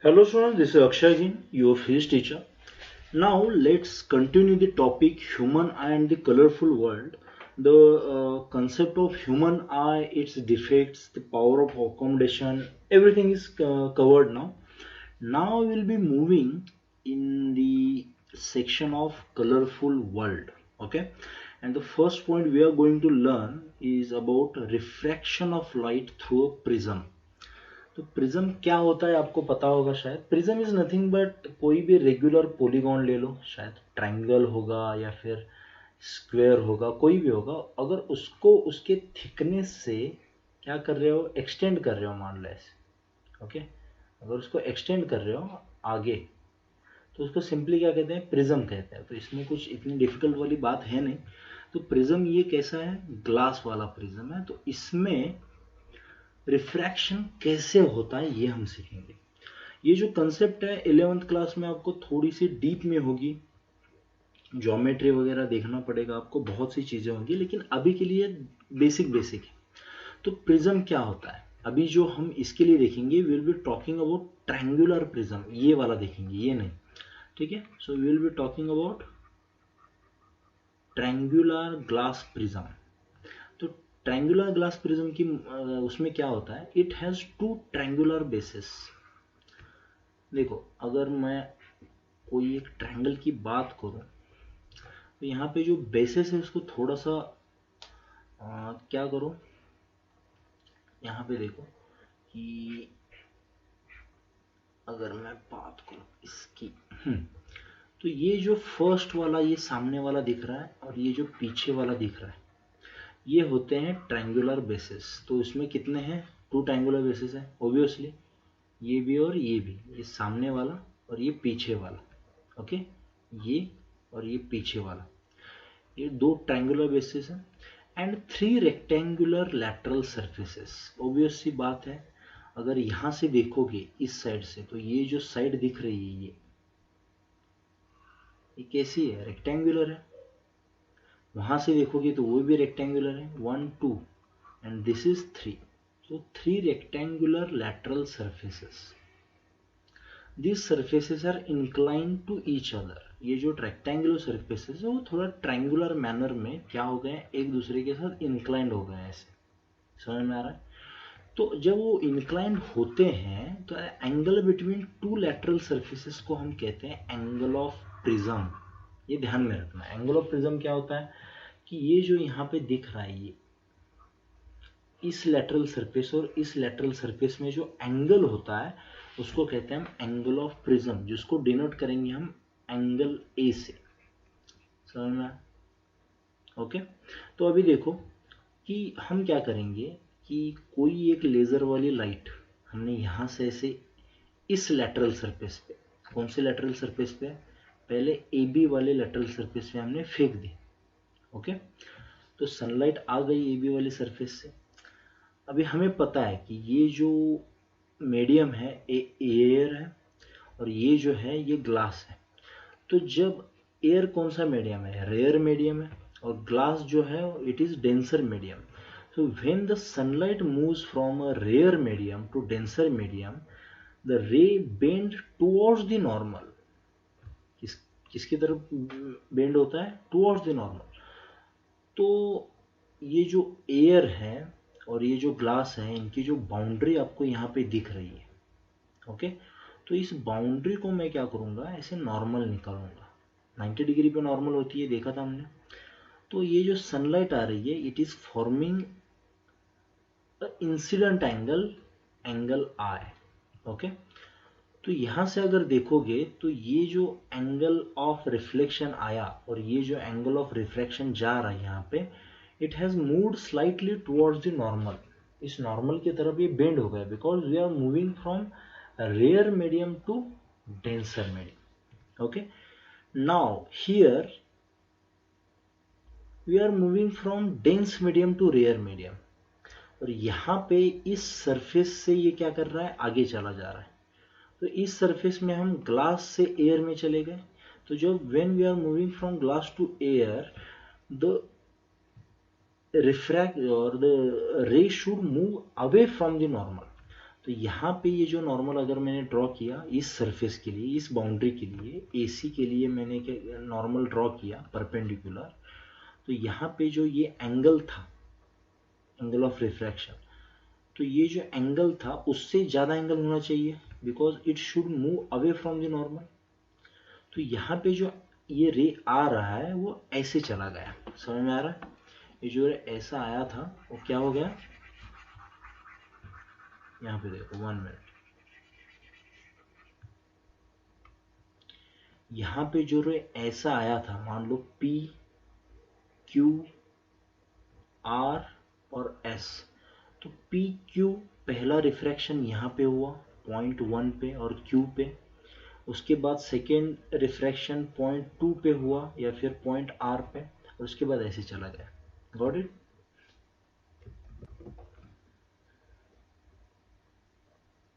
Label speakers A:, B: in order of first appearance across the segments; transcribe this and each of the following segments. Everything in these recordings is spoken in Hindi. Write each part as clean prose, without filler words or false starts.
A: Hello students, this is Akshay again, your physics teacher. Now let's continue the topic human eye and the colorful world. The concept of human eye, its defects, the power of accommodation, everything is covered now. Now we will be moving in the section of colorful world. Okay, and the first point we are going to learn is about refraction of light through a prism. तो प्रिज्म क्या होता है आपको पता होगा शायद. प्रिज्म इज नथिंग बट कोई भी रेगुलर पॉलीगॉन ले लो, शायद ट्रायंगल होगा या फिर स्क्वायर होगा, कोई भी होगा. अगर उसको उसके थिकनेस से क्या कर रहे हो, एक्सटेंड कर रहे हो, मान लो ऐसे. ओके, अगर उसको एक्सटेंड कर रहे हो आगे तो उसको सिंपली क्या कहते हैं, प्रिज्म कहते हैं. तो इसमें कुछ इतनी डिफिकल्ट वाली बात है नहीं. तो प्रिज्म ये कैसा है, ग्लास वाला प्रिज्म है. तो इसमें रिफ्रैक्शन कैसे होता है ये हम सीखेंगे. ये जो कंसेप्ट है 11th क्लास में आपको थोड़ी सी डीप में होगी, ज्योमेट्री वगैरह देखना पड़ेगा आपको, बहुत सी चीजें होंगी, लेकिन अभी के लिए बेसिक बेसिक है. तो प्रिज्म क्या होता है, अभी जो हम इसके लिए देखेंगे, will be talking about triangular prism, ये वाला देखेंगे, ये नहीं. ठीक है, so will be talking about triangular glass prism. तो ट्रायंगुलर ग्लास प्रिज्म की उसमें क्या होता है, it has two triangular bases. देखो, अगर मैं कोई एक ट्रायंगल की बात करूं तो यहाँ पे जो बेसिस है उसको थोड़ा सा क्या करो, यहाँ पे देखो कि अगर मैं बात करूं इसकी, तो ये जो फर्स्ट वाला, ये सामने वाला दिख रहा है और ये जो पीछे वाला दिख रहा है, ये होते हैं ट्रायंगुलर बेसिस. तो इसमें कितने हैं, टू ट्रायंगुलर बेसिस है ऑब्वियसली, ये भी और ये भी, ये सामने वाला और ये पीछे वाला. ओके, ये और ये पीछे वाला, ये दो ट्रायंगुलर बेसिस है. And three rectangular lateral surfaces. Obvious सी बात है, अगर यहां से देखोगे इस साइड से, तो ये जो साइड दिख रही है ये कैसी है, रेक्टेंगुलर है. वहां से देखोगे तो वो भी रेक्टेंगुलर है, 1 2 and this is 3. So three rectangular lateral surfaces. These surfaces are inclined to each other. ये जो rectangular surfaces है वो थोड़ा triangular manner में क्या हो गए, एक दूसरे के साथ inclined हो गए, ऐसे समझ में आ रहा है. तो जब वो inclined होते हैं तो angle between two lateral surfaces को हम कहते हैं एंगल ऑफ प्रिज्म. ये ध्यान में रखना, एंगल ऑफ प्रिज्म क्या होता है कि ये जो यहाँ पे दिख रहा है, ये इस लेटरल सरफेस और इस लेटरल सरफेस में जो एंगल होता है उसको कहते हैं हम एंगल ऑफ प्रिज्म, जिसको डिनोट करेंगे हम एंगल ए से. समझ में? ओके, तो अभी देखो कि हम क्या करेंगे कि कोई एक लेजर वाली लाइट हमने यहां से ऐसे इस लेटरल सरफेस पे, कौन से लेटरल सरफेस पे, पहले ए बी वाले लेटरल सरफेस पे हमने फेंक दी. ओके, तो सनलाइट आ गई ए बी वाले सरफेस से. अभी हमें पता है कि ये जो मीडियम है एयर है और ये जो है ये ग्लास है. तो जब एयर कौन सा मीडियम है, रेयर मीडियम है, और ग्लास जो है it is denser medium. so when the sunlight moves from a rare medium to denser medium, the ray bend towards the normal. किसकी तरफ बेंड होता है, टुवर्ड्स द नॉर्मल. तो ये जो एयर है और ये जो ग्लास है, इनकी जो बाउंड्री आपको यहाँ पे दिख रही है. ओके, तो इस बाउंड्री को मैं क्या करूँगा, ऐसे नॉर्मल निकालूंगा. 90 डिग्री पे नॉर्मल होती है, देखा था हमने. तो ये जो सनलाइट आ रही है, it is forming incident angle, angle I. Okay, तो यहां से अगर देखोगे तो ये जो एंगल ऑफ रिफ्लेक्शन आया और ये जो एंगल ऑफ रिफ्रैक्शन जा रहा है यहाँ पे, it has moved slightly towards the normal. इस नॉर्मल की तरफ ये बेंड हो गया, because we are moving from rare medium to denser medium. Okay, now here we are moving from dense medium to rare medium. और यहाँ पे इस सरफेस से ये क्या कर रहा है, आगे चला जा रहा है. तो इस सरफेस में हम ग्लास से एयर में चले गए. तो जब when we are moving from glass to air, the refract और the ray should move away from the normal. तो यहाँ पे ये जो नॉर्मल अगर मैंने ड्रॉ किया इस सरफेस के लिए, इस बाउंड्री के लिए, AC के लिए मैंने नॉर्मल ड्रॉ किया परपेंडिकुलर, तो यहाँ पे जो ये एंगल था, एंगल ऑफ रिफ्रैक्शन, तो ये जो एंगल था उससे ज़्यादा एंगल होना चाहिए because it should move away from the normal. तो यहाँ पे जो ये रे आ रहा है वो ऐसे चला गया, समझ में आ रहा है? ये जो ऐसा आया था वो क्या हो गया, यहाँ पे देखो 1 मिनट, यहाँ पे जो रे ऐसा आया था, मान लो P Q R और S, तो P Q पहला रिफ्रैक्शन यहाँ पे हुआ पॉइंट 1 पे और Q पे, उसके बाद सेकेंड रिफ्रैक्शन पॉइंट 2 पे हुआ या फिर पॉइंट R पे, और उसके बाद ऐसे चला गया। Got it?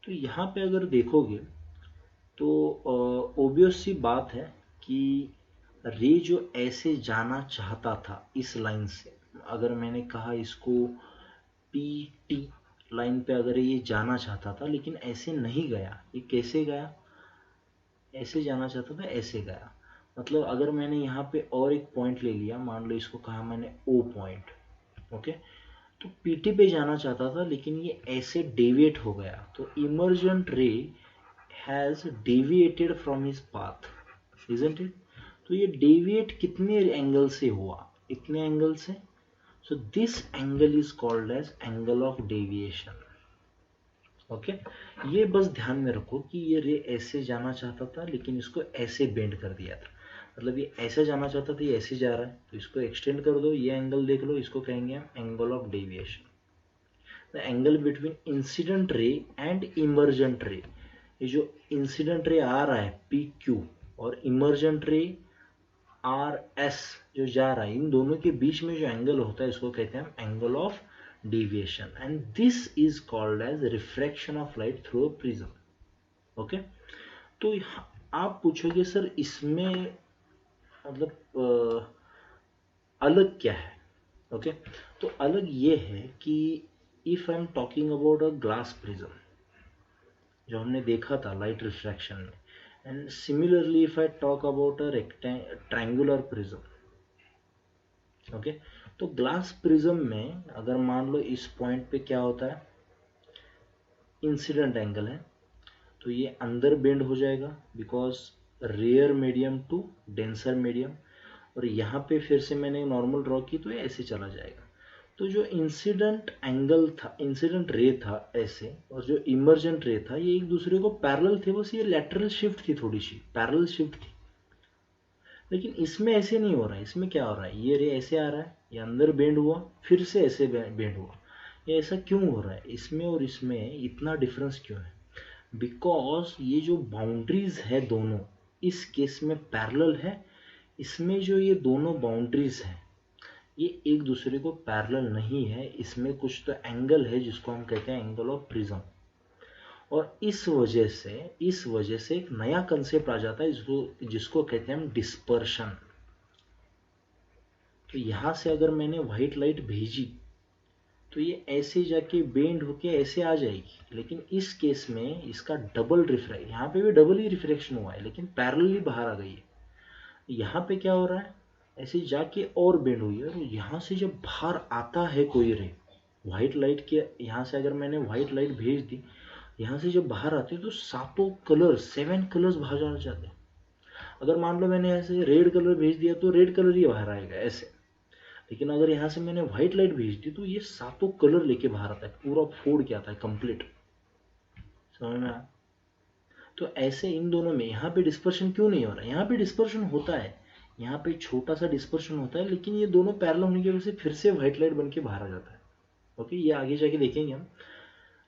A: तो यहाँ पे अगर देखोगे तो ओबियस सी बात है कि रे जो ऐसे जाना चाहता था इस लाइन से, अगर मैंने कहा इसको PT लाइन पे अगर ये जाना चाहता था लेकिन ऐसे नहीं गया, ये कैसे गया, ऐसे जाना चाहता था ऐसे गया, मतलब अगर मैंने यहाँ पे और एक पॉइंट ले लिया, मान लो इसको कहा मैंने O पॉइंट, ओके, तो PT पे जाना चाहता था लेकिन ये ऐसे डेविएट हो गया, तो इमर्जेंट रे has deviated from his path, isn't it? तो ये डेविएट कितने एंगल से हुआ, इतने एंगल से, so this angle is called as angle of deviation. Okay, ये बस ध्यान में रखो कि ये रे ऐसे जाना चाहता था लेकिन इसको ऐसे बेंड कर दिया था, मतलब ये ऐसे जाना चाहता था, ये ऐसे जा रहा है, तो इसको एक्सटेंड कर दो, ये एंगल देख लो, इसको कहेंगे हम angle of deviation, the angle between incident ray and emergent रे। ये जो इंसिडेंट रे आ रहा है PQ और इमर्जेंट रे RS जो जा रहा है, इन दोनों के बीच में जो एंगल होता है इसको कहते हैं हम angle of deviation, and this is called as refraction of light through a prism. Okay, तो आप पूछोगे सर इसमें मतलब अलग क्या है? ओके, तो अलग ये है कि if I am talking about a glass prism जो हमने देखा था लाइट रिफ्रैक्शन में, and similarly if I talk about a triangular prism, okay, तो ग्लास प्रिज्म में अगर मान लो इस पॉइंट पे क्या होता है, इंसिडेंट एंगल है, तो ये अंदर बेंड हो जाएगा because rare medium to denser medium, और यहाँ पे फिर से मैंने नॉर्मल ड्रॉ की तो ये ऐसे चला जाएगा। तो जो इंसिडेंट एंगल था, इंसिडेंट रे था ऐसे, और जो इमर्जेंट रे था ये एक दूसरे को पैरेलल थे, बस ये लेटरल शिफ्ट थी, थोड़ी सी पैरेलल शिफ्ट थी, लेकिन इसमें ऐसे नहीं हो रहा है। इसमें क्या हो रहा है, ये रे ऐसे आ रहा है, ये अंदर बेंड हुआ, फिर से ऐसे बेंड हुआ, ये ऐसा क्यों हो रहा है, इसमें और इसमें इतना डिफरेंस क्यों है? बिकॉज ये जो बाउंड्रीज है दोनों इस केस में पैरेलल है, इसमें जो ये दोनों बाउंड्रीज हैं ये एक दूसरे को पैरेलल नहीं है, इसमें कुछ तो एंगल है जिसको हम कहते हैं एंगल ऑफ प्रिज्म, और इस वजह से एक नया कंसेप्ट आ जाता है जिसको जिसको कहते हैं हम डिस्पर्शन। तो यहां से अगर मैंने व्हाइट लाइट भेजी तो ये ऐसे जाके बेंड होके ऐसे आ जाएगी, लेकिन इस केस में इसका डबल रिफ्रैक्ट, यहाँ पे भी डबल ही रिफ्रैक्शन हुआ है लेकिन पैरेलली बाहर आ गई है। यहाँ पे क्या हो रहा है, ऐसे जाके और बेंड हुई है, और यहाँ से जब बाहर आता है कोई रे व्हाइट लाइट के, यहाँ से अगर मैंने व्हाइट लाइट भेज दी, यहाँ से जब बाहर आते हैं तो सातों कलर 7 कलर्स बाहर जाते हैं। अगर मान लो मैंने ऐसे रेड कलर भेज दिया तो रेड कलर ही बाहर आएगा ऐसे, लेकिन अगर यहाँ से मैंने व्हाइट लाइट भेज दी तो ये सातों कलर लेके बाहर आता है, पूरा फोड़ के आता है कंप्लीट, समझ में आया? तो ऐसे इन दोनों में यहाँ पे डिस्पर्शन क्यों नहीं हो रहा है? यहाँ पे डिस्पर्शन होता है, यहाँ पे छोटा सा डिस्पर्शन होता है, लेकिन ये दोनों पैरेलल होने की वजह से फिर से व्हाइट लाइट बन के बाहर आ जाता है। ओके, ये आगे जाके देखेंगे हम,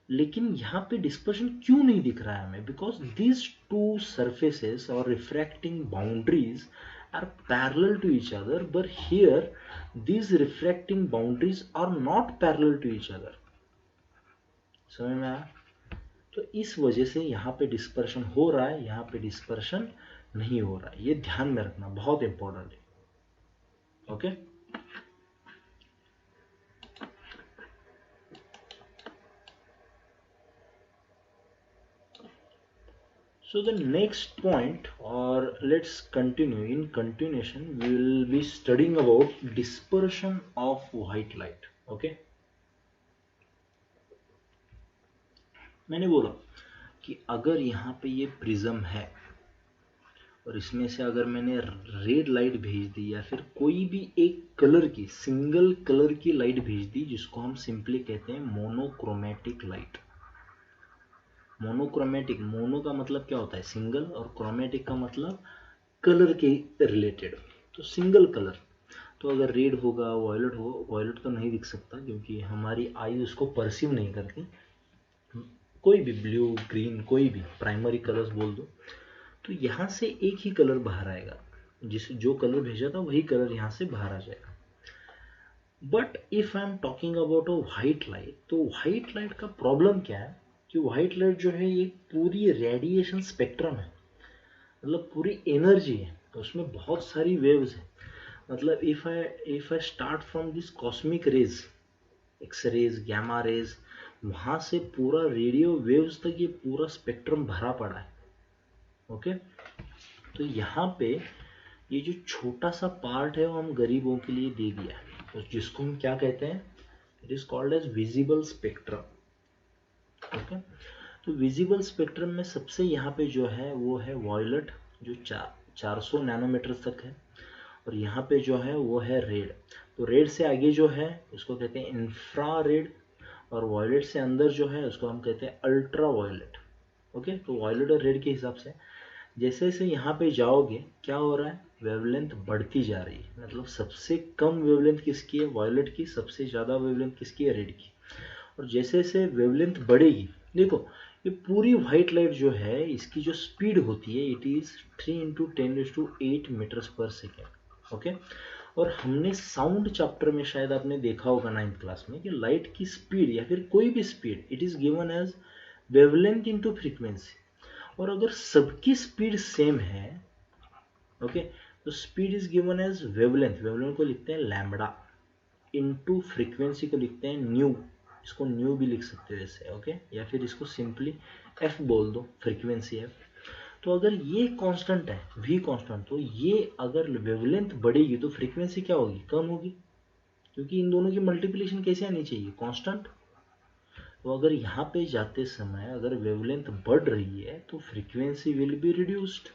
A: लेकिन यहाँ पे डिस्पर्शन क्यों नहीं दिख रहा है हमें? बिकॉज दीज टू सरफेसेस और refracting boundaries are parallel to each other, but here these refracting boundaries are not parallel to each other। समझ में आया? तो इस वजह से यहाँ पे डिस्पर्शन हो रहा है, यहाँ पे डिस्पर्शन नहीं हो रहा है, ये ध्यान में रखना, बहुत इंपॉर्टेंट है। Okay, So the next point, or let's continue. In continuation, we will be studying about dispersion of white light. Okay, मैंने बोला कि अगर यहाँ पे ये प्रिज्म है और इसमें से अगर मैंने रेड लाइट भेज दी या फिर कोई भी एक कलर की सिंगल कलर की लाइट भेज दी, जिसको हम सिंपली कहते हैं मोनोक्रोमेटिक लाइट। मोनोक्रोमेटिक, मोनो का मतलब क्या होता है सिंगल, और क्रोमेटिक का मतलब कलर के रिलेटेड। तो सिंगल कलर, तो अगर रेड होगा, वॉयलेट हो, वॉयलेट तो नहीं दिख सकता क्योंकि हमारी आई उसको परसीव नहीं करती, कोई भी ब्लू ग्रीन कोई भी प्राइमरी कलर्स बोल दो, तो यहाँ से एक ही कलर बाहर आएगा, जो कलर भेजा था वही कलर यहाँ से बाहर आ जाएगा। But if I am talking about a white light, तो व्हाइट लाइट का प्रॉब्लम क्या है कि व्हाइट लाइट जो है ये पूरी रेडिएशन स्पेक्ट्रम है, मतलब पूरी एनर्जी है, तो उसमें बहुत सारी वेव्स है। मतलब if I start from this cosmic rays, X rays, gamma rays, वहां से पूरा रेडियो वेव्स तक ये पूरा स्पेक्ट्रम भरा पड़ा है। ओके, तो यहाँ पे ये जो छोटा सा पार्ट है वो हम गरीबों के लिए दे दिया है, तो जिसको हम क्या कहते हैं, it is called as visible spectrum. Okay, तो विजिबल स्पेक्ट्रम में सबसे यहाँ पे जो है वो है वॉयलेट, जो 400 नैनोमीटर तक है, और यहाँ पे जो है वो है रेड। तो रेड से आगे जो है उसको कहते हैं इंफ्रा रेड, और वॉयलेट से अंदर जो है उसको हम कहते हैं अल्ट्रा वॉयलेट। ओके, तो वॉयलेट और रेड के हिसाब से जैसे जैसे यहाँ पे जाओगे क्या हो रहा है, वेवलेंथ बढ़ती जा रही है। मतलब सबसे कम वेवलेंथ किसकी है, वॉयलेट की, सबसे ज़्यादा वेवलेंथ किसकी है, रेड की। और जैसे जैसे वेवलेंथ बढ़ेगी, देखो ये पूरी व्हाइट लाइट जो है इसकी जो स्पीड होती है इट इज 3 × 10⁸ मीटर्स पर सेकेंड। ओके, और हमने साउंड चैप्टर में शायद आपने देखा होगा 9th क्लास में कि लाइट की स्पीड या फिर कोई भी speed it is given as wavelength into frequency. और अगर सबकी स्पीड सेम है, ओके, तो speed is given as wavelength, wavelength को लिखते हैं लैम्बडा, इनटू फ्रीक्वेंसी को लिखते हैं न्यू, इसको न्यू भी लिख सकते हो ऐसे। ओके, या फिर इसको सिंपली एफ बोल दो, फ्रीक्वेंसी एफ। तो अगर ये कांस्टेंट है, वी कांस्टेंट, तो ये अगर वेवलेंथ बढ़ेगी तो फ्रीक्वेंसी क्या होगी, कम होगी, क्योंकि इन दोनों की मल्टीप्लिकेशन कैसे आनी चाहिए, कांस्टेंट। तो अगर यहाँ पे जाते समय अगर वेवलेंथ बढ़ रही है तो frequency will be reduced.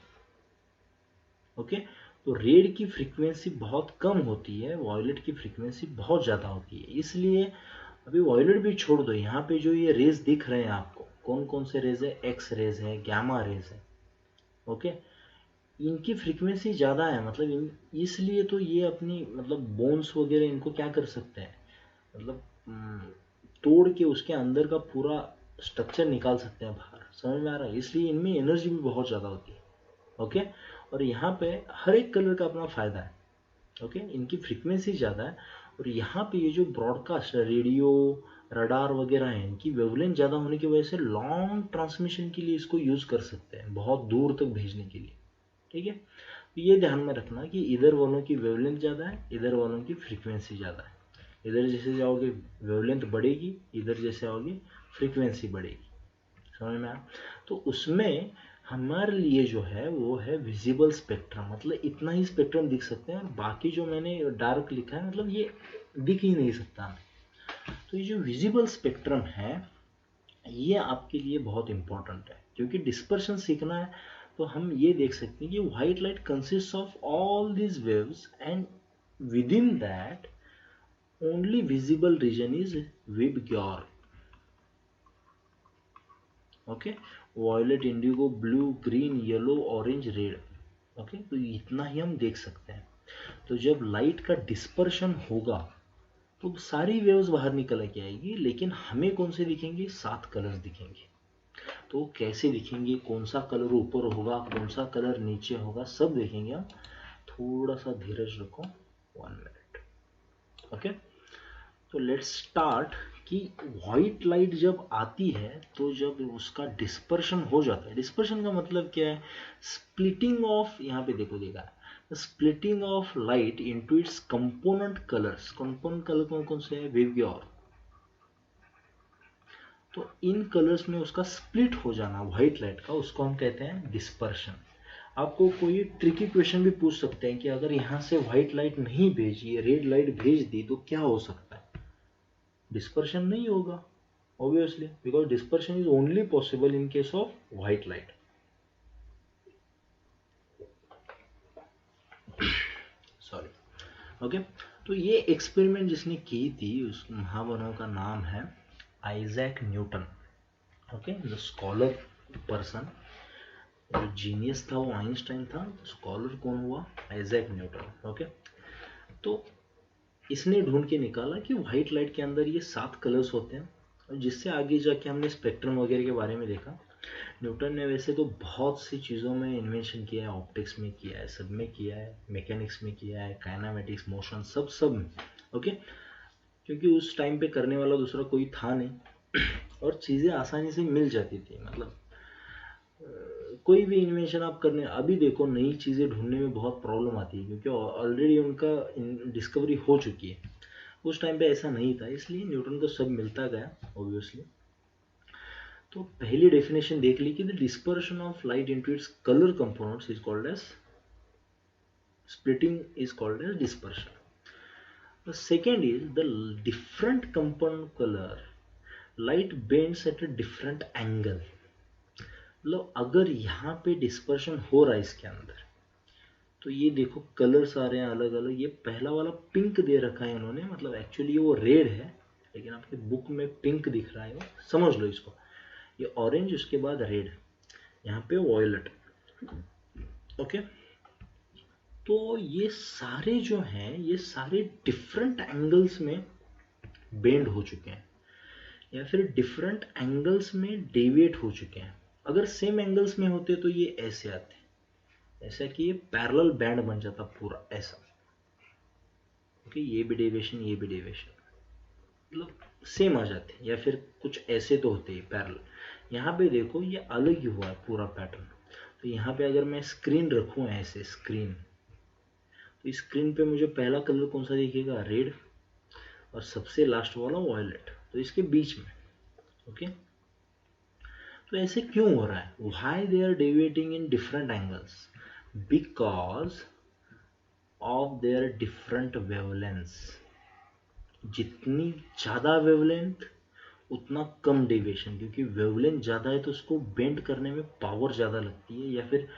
A: Okay, तो रेड की फ्रीक्वेंसी बहुत कम होती है, वॉयलेट की फ्रीक्वेंसी बहुत ज़्यादा होती है। इसलिए अभी वॉयलेट भी छोड़ दो, यहाँ पे जो ये रेज दिख रहे हैं आपको, कौन कौन से रेज है, एक्स रेज है, गैमा रेज है। ओके, इनकी फ्रीक्वेंसी ज़्यादा है, मतलब इसलिए तो ये अपनी मतलब बोन्स वगैरह इनको क्या कर सकते हैं, मतलब तोड़ के उसके अंदर का पूरा स्ट्रक्चर निकाल सकते हैं बाहर, समझ में आ रहा है। इसलिए इनमें एनर्जी भी बहुत ज़्यादा होती है। ओके, और यहाँ पे हर एक कलर का अपना फ़ायदा है। ओके, इनकी फ्रीक्वेंसी ज़्यादा है, और यहाँ पे ये जो ब्रॉडकास्ट रेडियो रडार वगैरह है, इनकी वेवलेंथ ज़्यादा होने की वजह से लॉन्ग ट्रांसमिशन के लिए इसको यूज़ कर सकते हैं, बहुत दूर तक भेजने के लिए। ठीक है, तो ये ध्यान में रखना कि इधर वालों की वेवलेंथ ज़्यादा है, इधर वालों की फ्रीक्वेंसी ज़्यादा है। इधर जैसे जाओगे वेवलेंथ बढ़ेगी, इधर जैसे आओगे फ्रीक्वेंसी बढ़ेगी, समझ में आया। तो उसमें हमारे लिए जो है वो है विजिबल स्पेक्ट्रम, मतलब इतना ही स्पेक्ट्रम दिख सकते हैं, और बाकी जो मैंने डार्क लिखा है मतलब ये दिख ही नहीं सकता हमें। तो ये जो विजिबल स्पेक्ट्रम है ये आपके लिए बहुत इंपॉर्टेंट है, क्योंकि डिस्पर्शन सीखना है तो हम ये देख सकते हैं कि white light consist of all these waves, and within that only visible region is VIBGYOR. Okay, violet, indigo, blue, green, yellow, orange, red. Okay, तो इतना ही हम देख सकते हैं। तो जब लाइट का डिस्पर्शन होगा तो सारी वेव्स बाहर निकल के आएगी, लेकिन हमें कौन से दिखेंगे, 7 कलर्स दिखेंगे। तो कैसे दिखेंगे, कौन सा कलर ऊपर होगा, कौन सा कलर नीचे होगा, सब देखेंगे हम। थोड़ा सा धीरज रखो, 1 मिनट। ओके, तो लेट्स स्टार्ट कि व्हाइट लाइट जब आती है तो जब उसका डिस्पर्शन हो जाता है, डिस्पर्शन का मतलब क्या है, स्प्लिटिंग ऑफ, यहाँ पे देखो देखा, splitting of light into it's component colours. Component colour कौन कौन से हैं, विबग्योर। तो इन कलर्स में उसका स्प्लिट हो जाना व्हाइट लाइट का, उसको हम कहते हैं डिस्पर्शन। आपको कोई ट्रिकी क्वेश्चन भी पूछ सकते हैं कि अगर यहाँ से व्हाइट लाइट नहीं भेजी, रेड लाइट भेज दी तो क्या हो सकता है? डिस्पर्शन नहीं होगा obviously, because dispersion is only possible in case of white light. Sorry, okay. तो ये एक्सपेरिमेंट जिसने की थी उस महामानव का नाम है Isaac Newton. Okay, the scholar person, जो जीनियस था वो आइंस्टाइन था, स्कॉलर कौन हुआ? Isaac Newton. ओके, तो इसने ढूंढ के निकाला कि व्हाइट लाइट के अंदर ये 7 कलर्स होते हैं, और जिससे आगे जाके हमने स्पेक्ट्रम वगैरह के बारे में देखा। न्यूटन ने वैसे तो बहुत सी चीज़ों में इन्वेंशन किया है, ऑप्टिक्स में किया है, सब में किया है, मैकेनिक्स में किया है, काइनेमेटिक्स, मोशन, सब में। ओके, क्योंकि उस टाइम पे करने वाला दूसरा कोई था नहीं और चीज़ें आसानी से मिल जाती थी। मतलब कोई भी इन्वेंशन आप करने, अभी देखो नई चीज़ें ढूंढने में बहुत प्रॉब्लम आती है क्योंकि ऑलरेडी उनका डिस्कवरी हो चुकी है। उस टाइम पे ऐसा नहीं था, इसलिए न्यूटन को सब मिलता गया ऑब्वियसली। तो पहली डेफिनेशन देख ली कि the dispersion of light into its colour components is called as splitting, is called as dispersion. The second is the different component color light bends at a different angle. मतलब अगर यहाँ पे डिस्पर्शन हो रहा है इसके अंदर, तो ये देखो कलर्स आ रहे हैं अलग अलग। ये पहला वाला पिंक दे रखा है इन्होंने, मतलब एक्चुअली वो रेड है लेकिन आपके बुक में पिंक दिख रहा है, वो समझ लो इसको। ये ऑरेंज, उसके बाद रेड, यहाँ पे वॉयलेट। ओके, तो ये सारे जो हैं ये सारे डिफरेंट एंगल्स में बेंड हो चुके हैं या फिर डिफरेंट एंगल्स में डेविएट हो चुके हैं। अगर सेम एंगल्स में होते तो ये ऐसे आते, ऐसा कि ये पैरेलल बैंड बन जाता पूरा ऐसा। ओके, ये भी डेविएशन, ये भी डेविएशन, मतलब सेम आ जाते, या फिर कुछ ऐसे तो होते ही पैरेलल। यहाँ पे देखो ये अलग ही हुआ है पूरा पैटर्न। तो यहाँ पे अगर मैं स्क्रीन रखूँ ऐसे, स्क्रीन, तो स्क्रीन पे मुझे पहला कलर कौन सा दिखेगा? रेड, और सबसे लास्ट वाला वॉयलेट, तो इसके बीच में। ओके, तो ऐसे क्यों हो रहा है? Why they are deviating in different angles? Because of their different wavelengths. जितनी ज़्यादा वेवलेंथ उतना कम डेविएशन, क्योंकि वेवलेंथ ज़्यादा है तो उसको बेंड करने में पावर ज़्यादा लगती है या फिर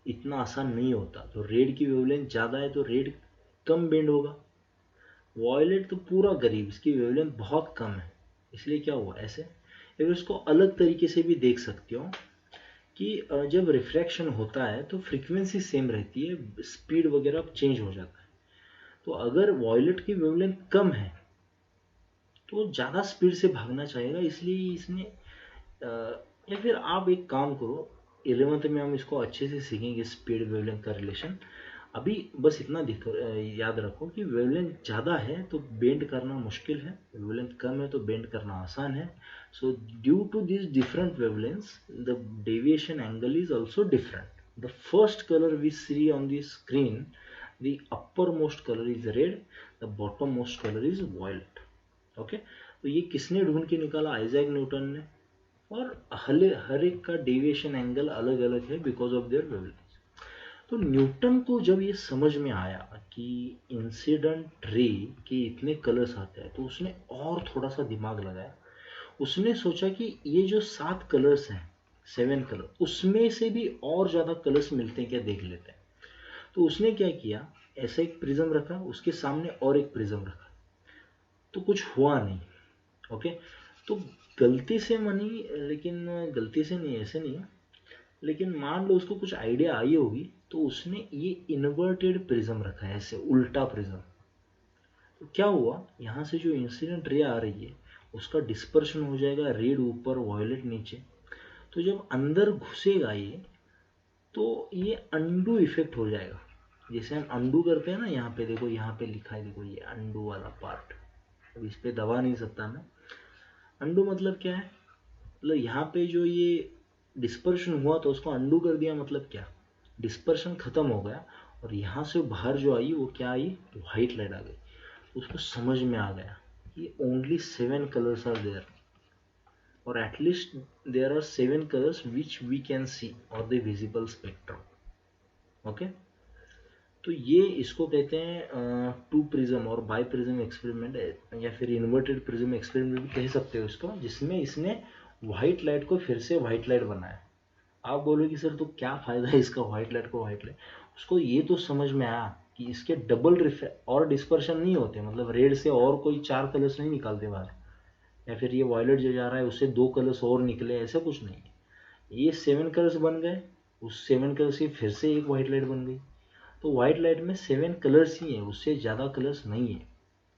A: इतना आसान नहीं होता। तो रेड की वेवलेंथ ज़्यादा है तो रेड कम बेंड होगा। वॉयलेट तो पूरा करीब, इसकी वेवलेंथ बहुत कम है, इसलिए क्या हुआ ऐसे। या फिर इसको अलग तरीके से भी देख सकते हो कि जब रिफ्रैक्शन होता है तो फ्रीक्वेंसी सेम रहती है, स्पीड वगैरह चेंज हो जाता है। तो अगर वॉयलेट की वेवलेंथ कम है तो ज़्यादा स्पीड से भागना चाहेगा, इसलिए इसने या फिर आप एक काम करो, 11th में हम इसको अच्छे से सीखेंगे स्पीड वेवलेंथ का रिलेशन। अभी बस इतना याद रखो कि वेवलेंथ ज़्यादा है तो बेंड करना मुश्किल है, वेवलेंथ कम है तो बेंड करना आसान है। So due to this different wavelengths the deviation angle is also different. The first colour we see on the screen, the upper most colour is red, the bottom most colour is violet. Okay, तो ये किसने ढूंढ के निकाला? आइजैक न्यूटन ने। और हर एक का डेविएशन एंगल अलग अलग है बिकॉज ऑफ देयर वेवलेंथ। तो न्यूटन को जब ये समझ में आया कि इंसिडेंट रे के इतने कलर्स आते हैं, तो उसने और थोड़ा सा दिमाग लगाया। उसने सोचा कि ये जो 7 कलर्स हैं, 7 कलर, उसमें से भी और ज़्यादा कलर्स मिलते हैं क्या, देख लेते हैं। तो उसने क्या किया, ऐसा एक प्रिज्म रखा, उसके सामने और एक प्रिज्म रखा, तो कुछ हुआ नहीं। ओके, तो गलती से मनी, लेकिन गलती से नहीं, ऐसे नहीं, लेकिन मान लो उसको कुछ आइडिया आई होगी, तो उसने ये इन्वर्टेड प्रिज्म रखा है, ऐसे उल्टा प्रिज्म। तो क्या हुआ, यहाँ से जो इंसिडेंट रे आ रही है उसका डिस्पर्शन हो जाएगा, रेड ऊपर वॉयलेट नीचे। तो जब अंदर घुसेगा ये, तो ये अंडू इफेक्ट हो जाएगा। जैसे हम अंडू करते हैं ना, यहाँ पे देखो, यहाँ पे लिखा है, देखो ये अंडू वाला पार्ट। अब इस पे दबा नहीं सकता मैं। अंडू मतलब क्या है? मतलब यहाँ पे जो ये डिस्पर्शन हुआ तो उसको अंडू कर दिया, मतलब क्या, डिस्पर्शन खत्म हो गया और यहाँ से बाहर जो आई वो क्या आई, व्हाइट लाइट आ गई। उसको समझ में आ गया कि only 7 colours are there. or at least there are 7 colors which we can see on the visible spectrum. Okay तो ये इसको कहते हैं टू प्रिज्म और बाई प्रिज्म एक्सपेरिमेंट, या फिर इन्वर्टेड प्रिज्म एक्सपेरिमेंट भी कह सकते हो इसको, जिसमें इसने व्हाइट लाइट को फिर से व्हाइट लाइट बनाया। आप बोलोगे सर तो क्या फायदा है इसका व्हाइट लाइट को व्हाइट लाइट, उसको ये तो समझ में आया कि इसके डबल और डिस्पर्शन नहीं होते, मतलब रेड से और कोई 4 कलर्स नहीं निकालते बाहर, या फिर ये वायलेट जो जा रहा है उससे 2 कलर्स और निकले, ऐसा कुछ नहीं है। ये 7 कलर्स बन गए, उस 7 कलर्स की फिर से एक व्हाइट लाइट बन गई, तो व्हाइट लाइट में 7 कलर्स ही है, उससे ज़्यादा कलर्स नहीं है।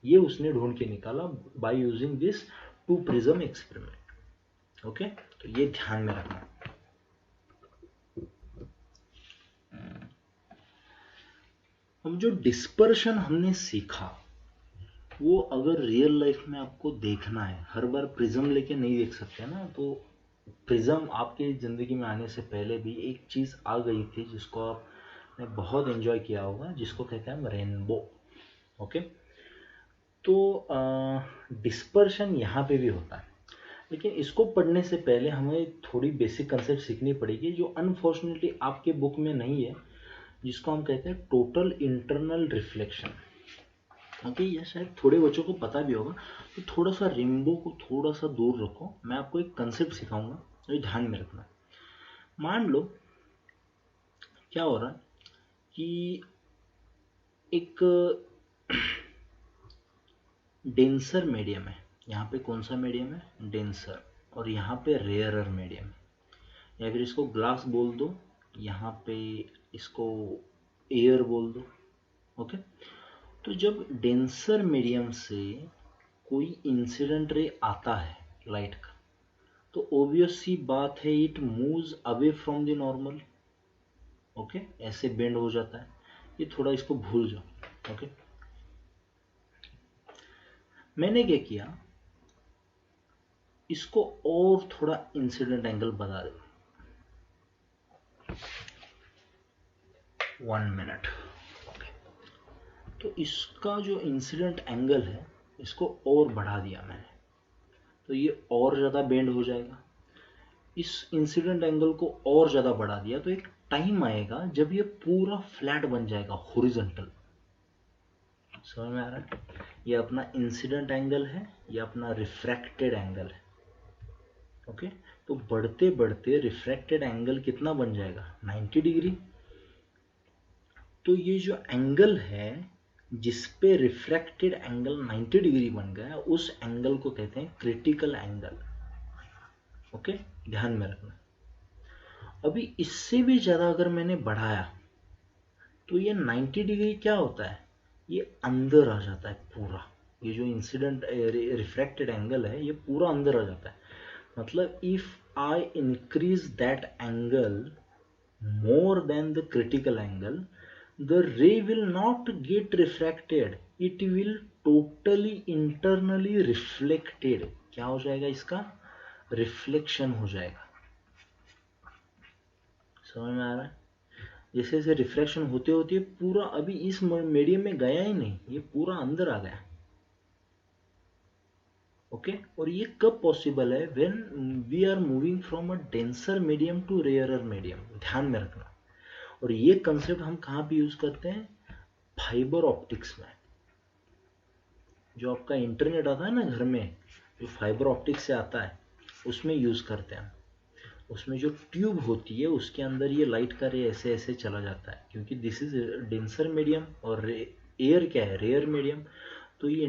A: ये उसने ढूंढ के निकाला by using this two prism experiment. Okay तो ये ध्यान में रखना। अब जो डिस्पर्शन हमने सीखा वो अगर रियल लाइफ में आपको देखना है, हर बार प्रिज्म लेके नहीं देख सकते ना, तो प्रिज्म आपके ज़िंदगी में आने से पहले भी एक चीज़ आ गई थी जिसको आपने बहुत एंजॉय किया होगा, जिसको कहते हैं रेनबो। ओके तो डिस्पर्शन यहाँ पे भी होता है, लेकिन इसको पढ़ने से पहले हमें थोड़ी बेसिक कंसेप्ट सीखनी पड़ेगी जो अनफॉर्चुनेटली आपके बुक में नहीं है, जिसको हम कहते हैं टोटल इंटरनल रिफ्लेक्शन। ओके ये शायद थोड़े बच्चों को पता भी होगा, तो थोड़ा सा रेनबो को थोड़ा सा दूर रखो, मैं आपको एक कंसेप्ट सिखाऊंगा जो ध्यान में रखना। मान लो क्या हो रहा है कि एक डेंसर मीडियम है, यहाँ पे कौन सा मीडियम है, डेंसर, और यहाँ पे रेयरर मीडियम, या फिर इसको ग्लास बोल दो, यहाँ पे इसको एयर बोल दो। ओके तो जब डेंसर मीडियम से कोई इंसिडेंट रे आता है लाइट का, तो ऑब्वियस सी बात है it moves away from the normal. Okay ऐसे बेंड हो जाता है, ये थोड़ा इसको भूल जाओ। ओके मैंने क्या किया, इसको और थोड़ा इंसिडेंट एंगल बता दे, 1 मिनट। तो इसका जो इंसिडेंट एंगल है इसको और बढ़ा दिया मैंने, तो ये और ज़्यादा बेंड हो जाएगा। इस इंसिडेंट एंगल को और ज़्यादा बढ़ा दिया, तो एक टाइम आएगा जब ये पूरा फ्लैट बन जाएगा, हॉरिजॉन्टल। समझ में आ रहा है, ये अपना इंसिडेंट एंगल है, ये अपना रिफ्रैक्टेड एंगल है। ओके तो बढ़ते बढ़ते रिफ्रैक्टेड एंगल कितना बन जाएगा, 90 डिग्री। तो ये जो एंगल है जिस पे रिफ्रैक्टेड एंगल 90 डिग्री बन गया, उस एंगल को कहते हैं क्रिटिकल एंगल। ओके ध्यान में रखना। अभी इससे भी ज़्यादा अगर मैंने बढ़ाया तो ये 90 डिग्री क्या होता है, ये अंदर आ जाता है पूरा, ये जो इंसिडेंट रिफ्रैक्टेड एंगल है ये पूरा अंदर आ जाता है। मतलब if I increase that angle more than the critical angle, the ray will not get refracted, it will totally internally reflected। क्या हो जाएगा, इसका रिफ्लेक्शन हो जाएगा। समझ में आ रहा है, जैसे जैसे रिफ्लेक्शन होते होते पूरा अभी इस मीडियम में गया ही नहीं, ये पूरा अंदर आ गया। ओके और ये कब पॉसिबल है, when we are moving from a denser medium to rarer medium. ध्यान में रखना। और ये कंसेप्ट हम कहाँ पे यूज करते हैं, फाइबर ऑप्टिक्स में। जो आपका इंटरनेट आता है ना घर में, जो फाइबर ऑप्टिक्स से आता है उसमें यूज करते हैं। उसमें जो ट्यूब होती है उसके अंदर ये लाइट का रे ऐसे ऐसे चला जाता है, क्योंकि दिस इज डेंसर मीडियम और एयर क्या है, रेयर मीडियम। तो ये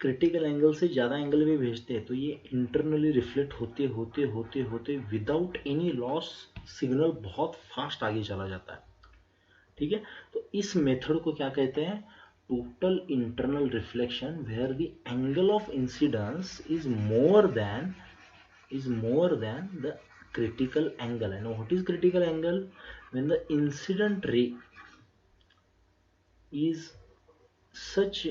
A: क्रिटिकल एंगल से ज़्यादा एंगल में भेजते हैं, तो ये इंटरनली रिफ्लेक्ट होते होते होते होते विदाउट एनी लॉस सिग्नल बहुत फास्ट आगे चला जाता है। ठीक है तो इस मेथड को क्या कहते हैं, total internal reflection, where the angle of incidence is more than the critical angle. And what is critical angle, when the incident ray is such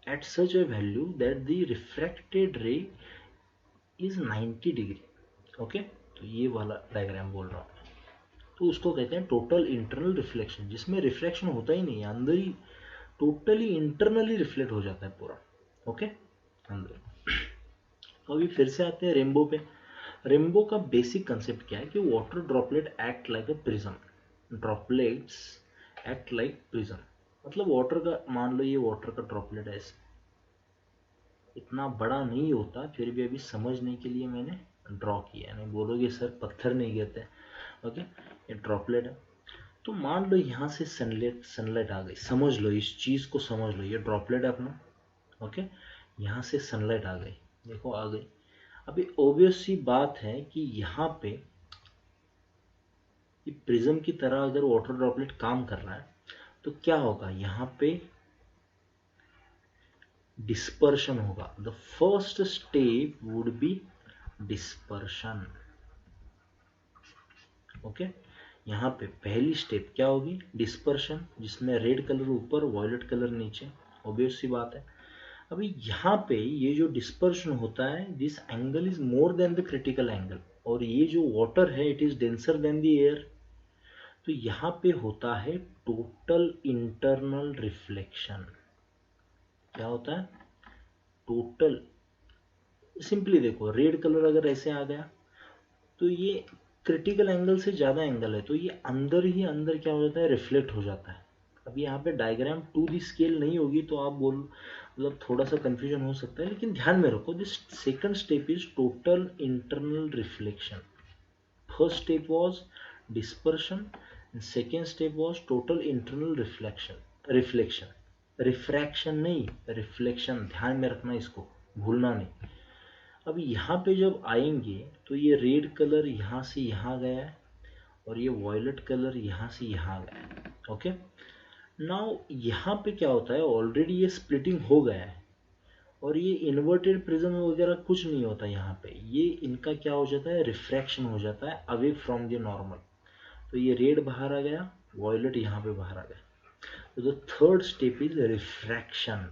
A: at such a value that the refracted ray is 90 degree. Okay तो ये वाला डायग्राम बोल रहा हूँ, तो उसको कहते हैं टोटल इंटरनल रिफ्लेक्शन, जिसमें रिफ्लेक्शन होता ही नहीं है, अंदर ही टोटली इंटरनली रिफ्लेक्ट हो जाता है पूरा। ओके अंदर। तो अभी फिर से आते हैं रेनबो पे। रेनबो का बेसिक कंसेप्ट क्या है कि water droplet act like a prism, droplets act like prism. मतलब वाटर का, मान लो ये वाटर का ड्रॉपलेट है, ऐसे इतना बड़ा नहीं होता, फिर भी अभी समझने के लिए मैंने ड्रॉ किया। नहीं बोलोगे सर पत्थर नहीं गिरते, ओके। ये ड्रॉपलेट है, तो मान लो यहाँ से सनलाइट सनलाइट आ गई, समझ लो इस चीज को, समझ लो ये ड्रॉपलेट है अपना, ओके। यहाँ से सनलाइट आ गई, देखो आ गई। अभी ऑब्वियस सी बात है कि यहाँ पे ये प्रिज्म की तरह अगर वाटर ड्रॉपलेट काम कर रहा है तो क्या होगा, यहाँ पे डिस्पर्शन होगा। The first step would be dispersion, okay. यहाँ पे पहली स्टेप क्या होगी, डिस्पर्शन, जिसमें रेड कलर ऊपर वायलेट कलर नीचे, ऑब्वियस सी बात है। अभी यहाँ पे ये जो डिस्पर्शन होता है, this angle is more than the critical angle, और ये जो वाटर है it is denser then the air, तो यहाँ पे होता है टोटल इंटरनल रिफ्लेक्शन। क्या होता है, टोटल, सिंपली देखो रेड कलर अगर ऐसे आ गया तो ये क्रिटिकल एंगल से ज़्यादा एंगल है, तो ये अंदर ही अंदर क्या हो जाता है, रिफ्लेक्ट हो जाता है। अब यहाँ पे डायग्राम टू दी स्केल नहीं होगी तो आप बोल, मतलब थोड़ा सा कंफ्यूजन हो सकता है, लेकिन ध्यान में रखो this second step is total internal reflection. First step was dispersion, second step was total internal reflection, refraction नहीं, रिफ्लेक्शन, ध्यान में रखना, इसको भूलना नहीं। अब यहाँ पे जब आएंगे तो ये रेड कलर यहाँ से यहाँ गया है और ये वॉयलेट कलर यहाँ से यहाँ गया है, ओके। नाउ यहाँ पे क्या होता है, ऑलरेडी ये स्प्लिटिंग हो गया है और ये इन्वर्टेड प्रिज्म वगैरह कुछ नहीं होता यहाँ पे, ये इनका क्या हो जाता है, रिफ्रैक्शन हो जाता है अवे फ्रॉम द नॉर्मल। तो ये रेड बाहर आ गया, वॉयलेट यहाँ पे बाहर आ गया, तो the third step is refraction.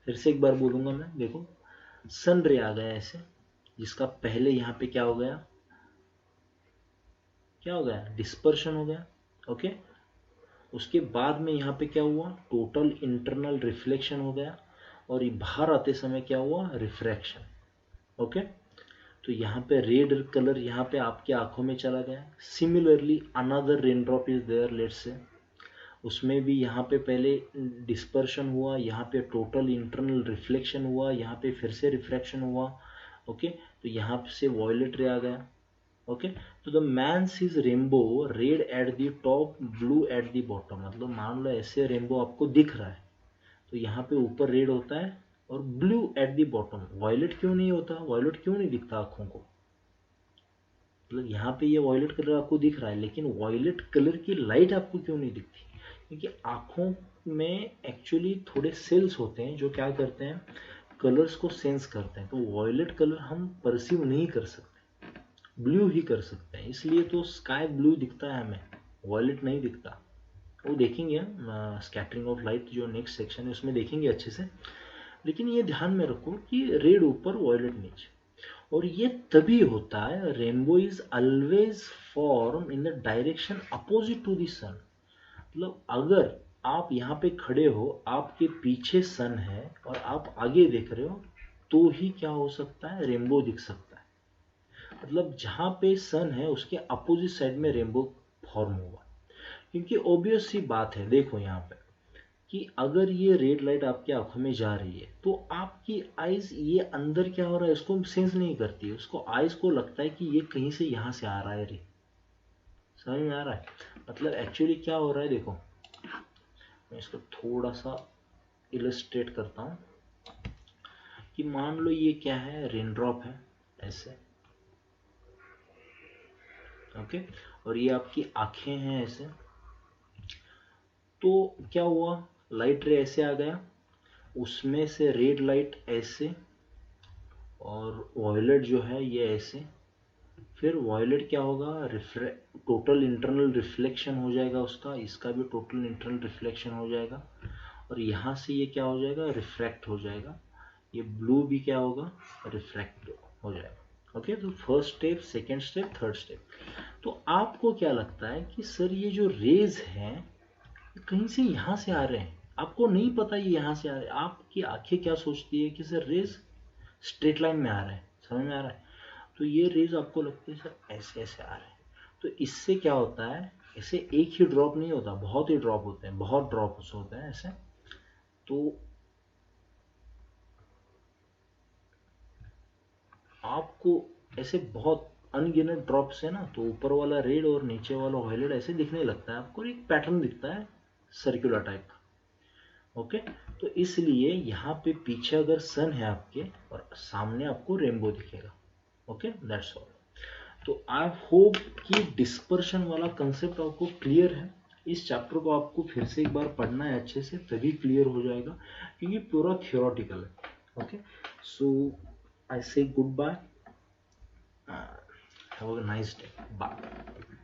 A: फिर से एक बार बोलूंगा मैं, देखो सन रे आ गया ऐसे, जिसका पहले यहाँ पे क्या हो गया, क्या हो गया, डिस्पर्शन हो गया, ओके। उसके बाद में यहाँ पे क्या हुआ, टोटल इंटरनल रिफ्लेक्शन हो गया, और ये बाहर आते समय क्या हुआ, रिफ्रैक्शन, ओके। तो यहाँ पे रेड कलर यहाँ पे आपके आंखों में चला गया। Similarly another rain drop is there, let's say, उसमें भी यहाँ पे पहले डिस्पर्शन हुआ, यहाँ पे टोटल इंटरनल रिफ्लेक्शन हुआ, यहाँ पे फिर से रिफ्रैक्शन हुआ, ओके। तो यहाँ से वॉयलेट रे आ गया, ओके। तो the man sees rainbow red at the top, blue at the bottom. मतलब मान लो ऐसे रेनबो आपको दिख रहा है, तो यहाँ पे ऊपर रेड होता है और blue at the bottom. Violet क्यों नहीं होता, वॉयलेट क्यों नहीं दिखता आंखों को, मतलब यहाँ पे ये वॉयलेट कलर आपको दिख रहा है, लेकिन वॉयलेट कलर की लाइट आपको क्यों नहीं दिखती, क्योंकि आंखों में एक्चुअली थोड़े सेल्स होते हैं जो क्या करते हैं, कलर्स को सेंस करते हैं। तो वॉयलेट कलर हम परसीव नहीं कर सकते, ब्लू ही कर सकते हैं, इसलिए तो स्काई ब्लू दिखता है हमें, वॉयलेट नहीं दिखता। वो देखेंगे हम स्कैटरिंग ऑफ लाइट जो नेक्स्ट सेक्शन है उसमें देखेंगे अच्छे से। लेकिन ये ध्यान में रखो कि रेड ऊपर वॉयलेट नीचे, और ये तभी होता है, rainbow is always form in the direction opposite to the sun. मतलब अगर आप यहाँ पे खड़े हो, आपके पीछे सन है और आप आगे देख रहे हो, तो ही क्या हो सकता है, रेनबो दिख सकता है। मतलब जहाँ पे सन है उसके अपोजिट साइड में रेनबो फॉर्म होगा, क्योंकि ऑब्वियस सी बात है, देखो यहाँ पे कि अगर ये रेड लाइट आपकी आंखों में जा रही है तो आपकी आइज ये अंदर क्या हो रहा है इसको सेंस नहीं करती है, उसको आइज को लगता है कि ये कहीं से यहाँ से आ रहा है रे, समझ में आ रहा है। मतलब एक्चुअली क्या हो रहा है, देखो मैं इसको थोड़ा सा इलस्ट्रेट करता हूँ कि मान लो ये क्या है, रेन ड्रॉप है ऐसे, ओके, और ये आपकी आंखें हैं ऐसे। तो क्या हुआ, लाइट रे ऐसे आ गया, उसमें से रेड लाइट ऐसे और वॉयलेट जो है ये ऐसे, फिर वॉयलेट क्या होगा, टोटल इंटरनल रिफ्लेक्शन हो जाएगा उसका, इसका भी टोटल इंटरनल रिफ्लेक्शन हो जाएगा, और यहाँ से ये क्या हो जाएगा, रिफ्रैक्ट हो जाएगा, ये ब्लू भी क्या होगा, रिफ्रैक्ट हो जाएगा, ओके। तो first step, second step, third step. तो आपको क्या लगता है कि सर ये जो रेज हैं कहीं से यहाँ से आ रहे हैं, आपको नहीं पता ये यहाँ से आ रहे हैं, आपकी आंखें क्या सोचती है कि सर रेज स्ट्रेट लाइन में आ रहे हैं, समझ में आ रहा है। तो ये रेज आपको लगते हैं सर ऐसे ऐसे आ रहे हैं, तो इससे क्या होता है, ऐसे एक ही ड्रॉप नहीं होता, बहुत ही ड्रॉप होते हैं, बहुत ड्रॉप्स होते हैं ऐसे। तो आपको ऐसे बहुत अनगिनत ड्रॉप्स है ना, तो ऊपर वाला रेड और नीचे वाला वायलेट ऐसे दिखने लगता है आपको, एक पैटर्न दिखता है सर्कुलर टाइप का। ओके, तो इसलिए यहाँ पे पीछे अगर सन है आपके और सामने आपको रेनबो दिखेगा। Okay, that's all. तो आई होप कि डिस्पर्शन वाला कंसेप्ट आपको क्लियर है। इस चैप्टर को आपको फिर से एक बार पढ़ना है अच्छे से, तभी क्लियर हो जाएगा, क्योंकि पूरा थियोरटिकल है। Okay, so I say good bye, have a nice day, bye.